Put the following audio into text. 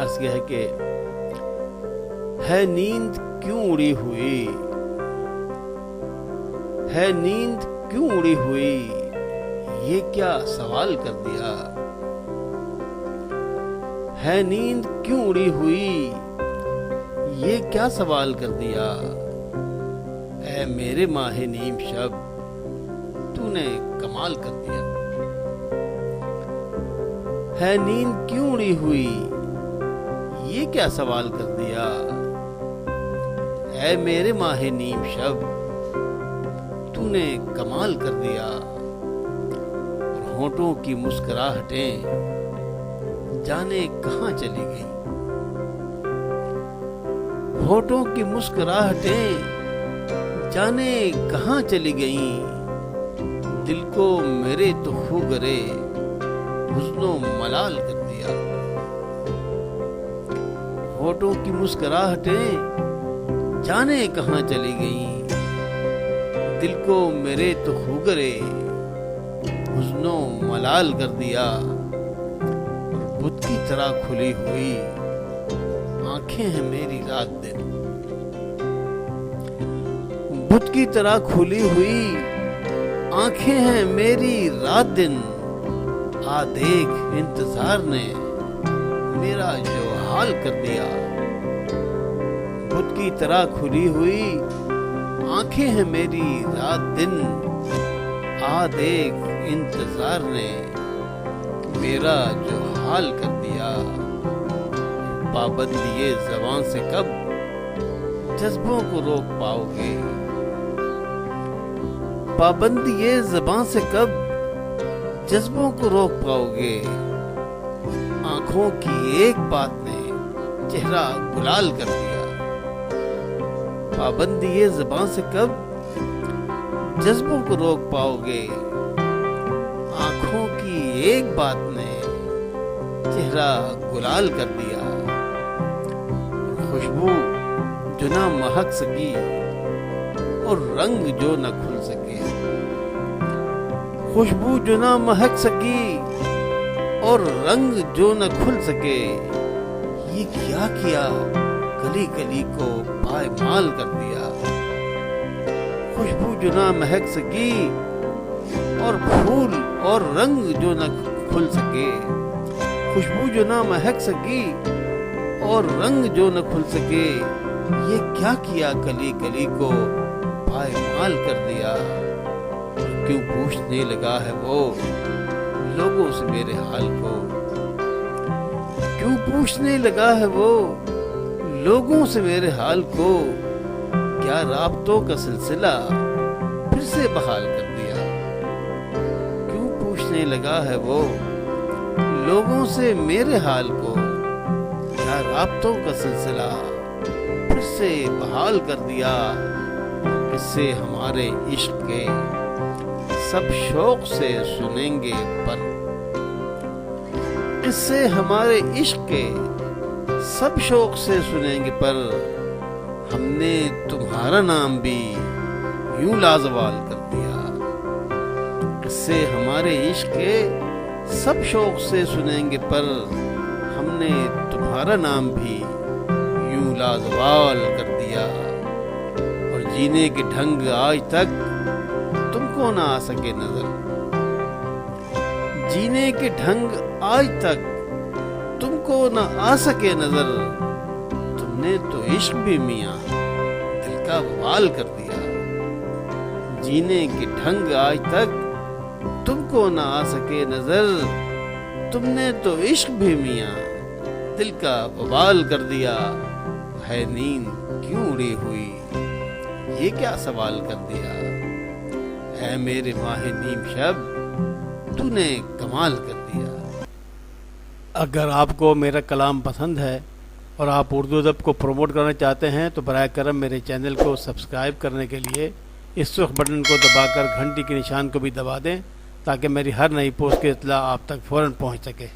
عرض کیا ہے کہ ہے نیند کیوں اڑی ہوئی، ہے نیند کیوں اڑی ہوئی، یہ کیا سوال کر دیا، ہے نیند کیوں اڑی ہوئی، یہ کیا سوال کر دیا، اے میرے ماہ نیم شب تو نے کمال کر دیا، ہے نیند کیوں اڑی ہوئی، یہ کیا سوال کر دیا، اے میرے ماہ نیم شب تو نے کمال کر دیا، اور ہونٹوں کی مسکراہٹیں جانے کہاں چلی گئیں، ہونٹوں کی مسکراہٹیں جانے کہاں چلی گئیں، دل کو میرے تو خو گرے حزن و ملال کر دیا، ہونٹوں کی مسکراہٹیں جانے کہاں چلی گئیں، دل کو میرے تو خو گرے حزن و ملال کر دیا، اور بت کی طرح کھلی ہوئی آنکھیں ہیں میری رات دن، بت کی طرح کھلی ہوئی آنکھیں ہیں میری رات دن، آ دیکھ انتظار نے میرا جو حال کر دیا، بت کی طرح کھلی ہوئی آنکھیں ہیں میری رات دن، آ دیکھ انتظار نے میرا جو حال کر دیا، پابندی زبان سے کب جذبوں کو روک پاؤ گے، پابندی زبان سے کب جذبوں کو روک پاؤ گے، آنکھوں کی ایک بات نے چہرہ گلال کر دیا، پابندی زبان سے کب جذبوں کو روک پاؤ گے، آنکھوں کی ایک بات نے چہرہ گلال کر دیا، خوشبو جو نہ مہک سکی اور رنگ جو نہ کھل سکے، خوشبو جو نہ مہک سکی اور رنگ جو نہ کھل سکے، یہ کیا کیا کلی کلی کو پائمال کر دیا، خوشبو جو نہ مہک سکی اور پھول اور رنگ جو نہ کھل سکے، خوشبو جو نہ مہک سکی اور رنگ جو نہ کھل سکے، یہ کیا کیا کلی کلی کو پائمال کر دیا، کیوں پوچھنے لگا ہے وہ لوگوں سے میرے حال کو، کیوں پوچھنے لگا ہے وہ لوگوں سے میرے حال کو، کیا رابطوں کا سلسلہ پھر سے بحال کر دیا، کیوں پوچھنے لگا ہے وہ لوگوں سے میرے حال کو، کیا رابطوں کا سلسلہ پھر سے بحال کر دیا، اس سے ہمارے عشق کے سب شوق سے سنیں گے پر، اس سے ہمارے عشق کے سب شوق سے سنیں گے پر، ہم نے تمہارا نام بھی یوں لازوال کر دیا، اس سے ہمارے عشق کے سب شوق سے سنیں گے پر، ہم نے تمہارا نام بھی یوں لازوال کر دیا، اور جینے کے ڈھنگ آج تک تم کو نہ آ سکے نظر، جینے کے ڈھنگ آج تک تم کو نہ آ سکے نظر، تم نے تو عشق بھی میاں دل کا وال کر دیا، جینے کے ڈھنگ آج تک تم کو نہ آ سکے نظر، تم نے تو عشق بھی میاں دل کا وبال کر دیا، ہے نیند کیوں اڑی ہوئی، یہ کیا سوال کر دیا، اے میرے ماہ نیم شب تو نے کمال کر دیا۔ اگر آپ کو میرا کلام پسند ہے اور آپ اردو ادب کو پروموٹ کرنا چاہتے ہیں تو براہ کرم میرے چینل کو سبسکرائب کرنے کے لیے اس سرخ بٹن کو دبا کر گھنٹی کے نشان کو بھی دبا دیں تاکہ میری ہر نئی پوسٹ کی اطلاع آپ تک فوراً پہنچ سکے۔